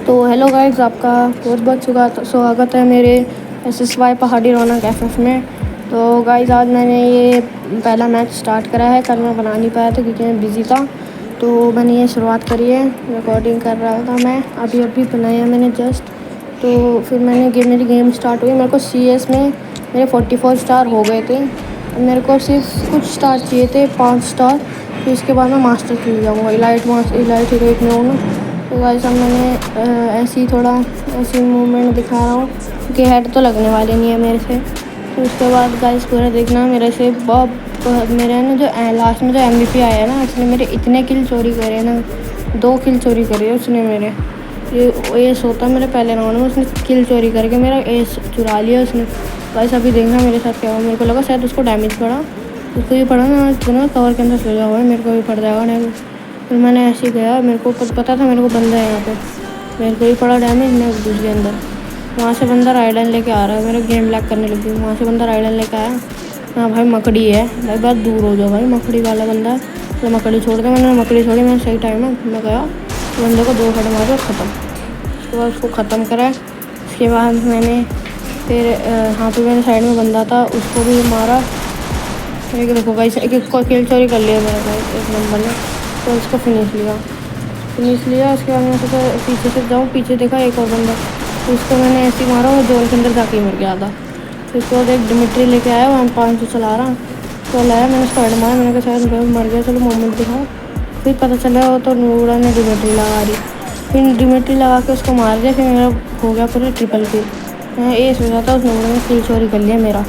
तो hello guys, आपका बहुत बहुत स्वागत है मेरे SSY पहाड़ी रौनक FF में। तो गाइस, आज मैंने ये पहला मैच स्टार्ट करा है। कल मैं बना नहीं पाया था क्योंकि मैं बिज़ी था, तो मैंने ये शुरुआत करी है। रिकॉर्डिंग कर रहा था मैं, अभी बनाया मैंने जस्ट। तो फिर मेरी गेम स्टार्ट हुई। मेरे को CS में मेरे 44 स्टार हो गए थे। मेरे को सिर्फ कुछ स्टार चाहिए थे, 5 स्टार। फिर इसके बाद मैं मास्टर के लिए जाऊँगा, इलाइट हीरो में हूँ ना। तो गाइस, अब मैंने ऐसी मूवमेंट दिखा रहा हूँ कि हेड तो लगने वाले नहीं है मेरे से। तो उसके बाद गाइस पूरा देखना मेरे से। मेरे ना जो लास्ट में जो MVP आया है ना, उसने मेरे इतने किल चोरी करे ना, 2 किल चोरी करे उसने मेरे। ये एस होता मेरे पहले राउंड में, उसने किल चोरी करके मेरा एस चुरा लिया उसने। गाइस अभी देखना मेरे साथ क्या हुआ। मेरे को लगा शायद उसको डैमेज पड़ा, उसको ये पड़ा ना, कवर के अंदर सोया हुआ है, मेरे को भी पड़ जाएगा डैमेज। फिर मैंने ऐसे ही गया, मेरे को पता था मेरे को बंदा है यहाँ पे, मेरे को ही पड़ा डैमेज। मैं घुस गया अंदर। वहाँ से बंदा राइडन लेके आ रहा है, मेरा गेम लैग करने लगी। वहाँ से बंदा राइडन लेके आया। हाँ भाई, मकड़ी है भाई, बहुत दूर हो जाओ भाई, मकड़ी वाला बंदा है। तो मकड़ी छोड़ दे, मैंने मकड़ी छोड़ी। मैंने सही टाइम में मैं गया, बंदे को 2 हेड मारे और ख़त्म। उसके बाद उसको ख़त्म करा। उसके बाद मैंने फिर यहाँ पे मेरे साइड में बंदा था, उसको भी मारा। एक देखो भाई, एक किल चोरी कर लिया मेरा भाई, 1 नंबर ने। तो उसको फिनिश लिया। उसके बाद मैं सोचा पीछे से जाऊँ, पीछे देखा एक और बंदा, तो उसको मैंने ऐसे ही मारा और जोन के अंदर जाके मर गया था। फिर उसके बाद एक डिमिट्री लेके आया, वहाँ 500 चला रहा। तो लाया, मैंने उसको हेड मारा। मैंने कहा शायद मर गया, चलो मोमेंट दिखाओ। फिर पता चला वो तो नूरा ने डिमिट्री लगा दी। फिर डिमिट्री लगा के उसको मार दिया। फिर मेरा हो गया पूरा ट्रिपल किल। मैं ये सोचा था उस नूरा ने किल चोरी कर लिया मेरा।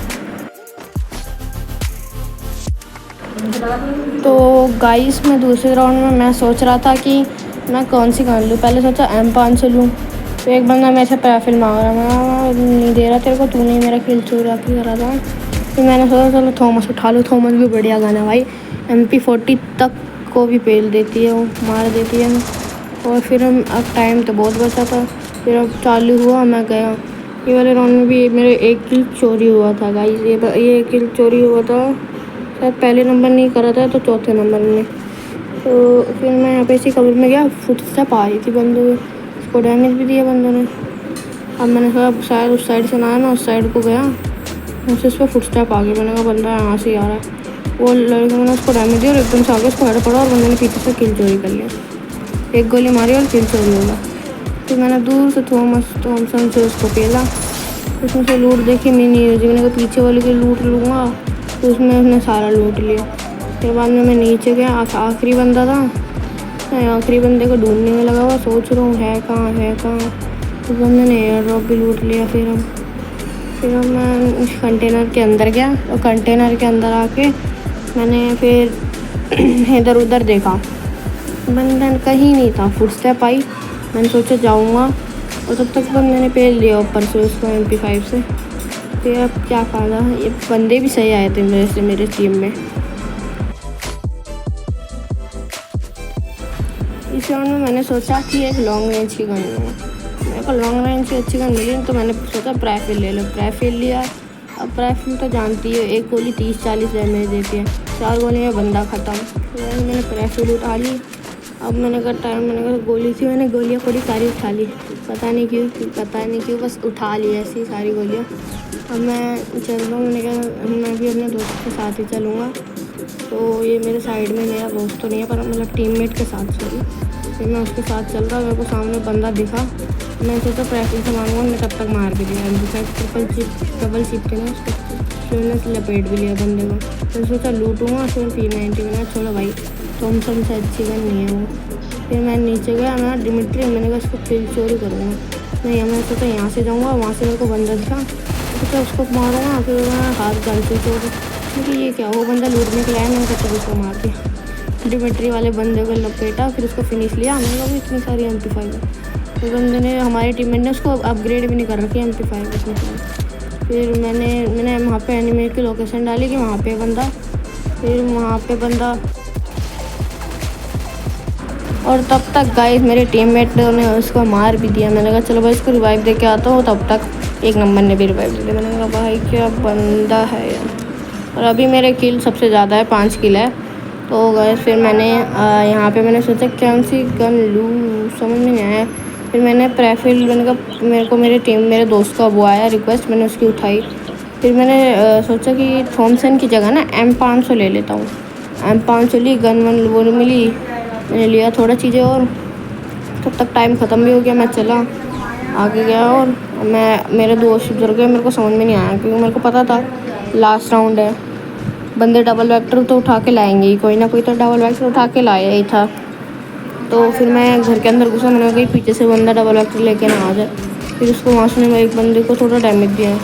तो गाइस, मैं दूसरे राउंड में मैं सोच रहा था कि मैं कौन सी गन लूँ। पहले सोचा M5 लूँ। तो एक बंदा मेरे से पैराफिल मांग रहा, मैं नहीं दे रहा तेरे को, तूने मेरा किल चोरी करा था। फिर मैंने सोचा चलो थॉमस उठा लूँ। थॉमस भी बढ़िया गन है भाई, MP40 तक को भी पेल देती है, वो मार देती है। और फिर अब टाइम तो बहुत बचा था। फिर अब चालू हुआ, मैं गया। ये वाले राउंड में भी मेरे 1 किल चोरी हुआ था गाइस। ये किल चोरी हुआ था, शायद पहले नंबर नहीं करा था तो चौथे नंबर में। तो फिर मैं यहाँ पे इसी कवर में गया, फुटस्टेप आ रही थी बंदों की, उसको डैमेज भी दिया बंदों ने। अब मैंने सोचा शायद उस साइड से ना आया, मैं उस साइड को गया, मुझसे उस पर फुटस्टेप आ गई। मैंने कहा बंदा यहाँ से ही आ रहा है। वो लड़के, मैंने उसको डैमेज दिया और एकदम से आगे उसको हेड पड़ा और बंदे ने पीछे से किल चोरी कर लिया। 1 गोली मारी और किल चोरी होगा। फिर मैंने दूर से थॉमसन से उसको पेला। उसमें से लूट देखी मिनी यूज, मैंने कहा पीछे वाले की लूट लूँगा। तो उसमें उसने सारा लूट लिया। फिर बाद में मैं नीचे गया, आखिरी बंदा था। मैं आखिरी बंदे को ढूंढने में लगा हुआ, सोच रहा हूँ है कहाँ। तो बंदे ने एयर ड्रॉप भी लूट लिया। फिर मैं उस कंटेनर के अंदर गया और कंटेनर के अंदर आके मैंने फिर इधर उधर देखा, बंदा कहीं नहीं था। फुटस्टेप आई, मैंने सोचा जाऊँगा, और तब तक बंदे ने पेल लिया ऊपर से उसको MP5 से। फिर अब क्या फ़ायदा, ये बंदे भी सही आए थे मेरे टीम में। इस राउंड में मैंने सोचा कि एक लॉन्ग रेंज की गन लूँ। मेरे को लॉन्ग रेंज की अच्छी गन मिली, तो मैंने सोचा प्राइफिल ले लो। प्राइफिल लिया। अब प्राइफिल तो जानती है, एक गोली 30-40 डैमेज देती है, 4 गोली में बंदा ख़त्म। तो मैंने प्राइफिल उठा ली। अब मैंने कहा गोली थी, मैंने गोलियाँ पूरी सारी उठा ली। पता नहीं क्यों बस उठा ली ऐसी सारी गोलियाँ। अब मैं चल रहा हूँ, मैंने कहा मैं भी अपने दोस्त के साथ ही चलूँगा। तो ये मेरे साइड में मेरा दोस्त तो नहीं है, पर मतलब टीममेट के साथ चली। फिर मैं उसके साथ चल रहा, मेरे को सामने बंदा दिखा। मैं सोचा प्रैक्टिस से मारूंगा, मैं तब तक मार भी दिया। डबल चिप थे ना, उसको मैंने लपेट भी लिया बंदे को। फिर सोचा लूटूंगा, फिर P90 में छोड़ो भाई, थॉमसन से अच्छी गन नहीं है वो। फिर मैं नीचे गया, मैं डिमिट्री, मैंने कहा इसको किल चोरी करूँगा। मैं सोचा यहाँ से जाऊँगा, वहाँ से मेरे को बंदा दिखा, तो उसको मारूंगा। फिर मैं हाथ गन से छोड़, क्योंकि ये क्या, वो बंदा लूटने के लाया, मैंने कहा चलो उसको मार दिया। डिमिट्री वाले बंदे को लपेटा, फिर उसको फिनिश लिया। मैंने कहा इतनी सारी MP5 है। तो बंदे ने, हमारी टीममेट ने उसको अपग्रेड भी नहीं कर रखी MP5 इसमें। फिर मैंने वहाँ पे एनिमी की लोकेशन डाली कि वहाँ पे बंदा। फिर वहाँ पे बंदा, और तब तक गाइस मेरे टीममेट ने उसको मार भी दिया। मैंने कहा चलो भाई इसको रिवाइव दे के आता हूँ। तब तक 1 नंबर ने भी रिवाइव दे दिया। मैंने कहा भाई क्या बंदा है यार। और अभी मेरे किल सबसे ज़्यादा है, 5 किल है। तो गाइस फिर मैंने यहाँ पे मैंने सोचा कौन सी गन लूँ, समझ में नहीं आया। फिर मैंने प्रेफिल, मैंने कहा मेरे को मेरे दोस्त का वो आया रिक्वेस्ट, मैंने उसकी उठाई। फिर मैंने सोचा कि थॉमसन की जगह ना M500 ले लेता हूँ। M500 ली, गन वन वो मिली, मैंने लिया थोड़ा चीज़ें और तब तक टाइम ख़त्म भी हो गया। मैं चला आगे गया और मेरे दोस्त उधर गए, मेरे को समझ में नहीं आया क्योंकि मेरे को पता था लास्ट राउंड है, बंदे डबल वेक्टर तो उठा के लाएंगे ही, कोई ना कोई तो डबल वेक्टर उठा के लाया ही था। तो फिर मैं घर के अंदर घुसा, मैंने कहा पीछे से बंदा डबल वेक्टर लेके ना आ जाए। फिर उसको वहाँ से मैं एक बंदे को थोड़ा डैमेज दिया।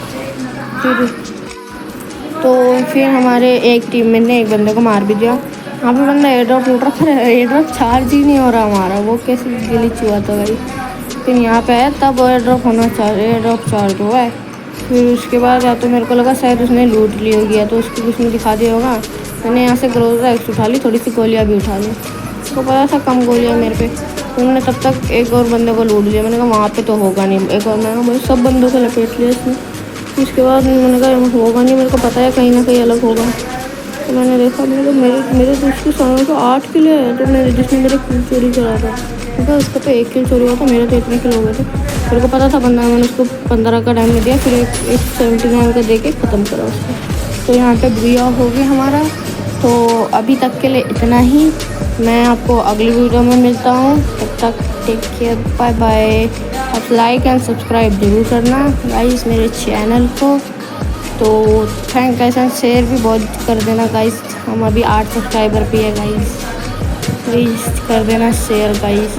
फिर हमारे एक टीममेट ने एक बंदे को मार भी दिया। वहाँ पे बंदा एयर ड्रॉप लूट रखा है, एयर ड्रॉप चार्ज ही नहीं हो रहा हमारा, वो कैसे ग्लिच हुआ था भाई। फिर यहाँ पे है तब एयर ड्रॉप होना चाहिए, एयर ड्रॉप चार्ज हुआ है। फिर उसके बाद या तो मेरे को लगा शायद उसने लूट ली होगी या तो उसकी कुछ में दिखा दिया होगा। मैंने यहाँ से ग्रोजा एक्स उठा ली, थोड़ी सी गोलियाँ भी उठा ली, उसको पता था कम गोलियाँ मेरे पे। तो उन्होंने तब तक एक और बंदे को लूट लिया। मैंने कहा वहाँ पे तो होगा नहीं, एक और मैंने कहा सब बंदों को लपेट लिया इसने। उसके बाद मैंने कहा होगा नहीं, मेरे को पता है कहीं ना कहीं अलग होगा। तो मैंने देखा, मैंने कहा मेरे दोस्त के सामने तो 8 किलो है, तो जिसने मेरे किल चोरी करा था, क्योंकि उसका तो 1 किल चोरी हुआ था, मेरे तो इतने किल हो गए थे। मेरे को पता था बंदा, मैंने उसको 15 का डैमेज दिया, फिर एक 79 का दे के ख़त्म करा उसको। तो यहाँ पे बुआ हो गया हमारा। तो अभी तक के लिए इतना ही, मैं आपको अगली वीडियो में मिलता हूँ, तब तक टेक केयर, बाय बाय। आप लाइक एंड सब्सक्राइब जरूर करना गाइस मेरे चैनल को। तो थैंक गाइस, एंड शेयर भी बहुत कर देना गाइस, हम अभी 8 सब्सक्राइबर पे है गाइस, प्लीज़ कर देना शेयर गाइस।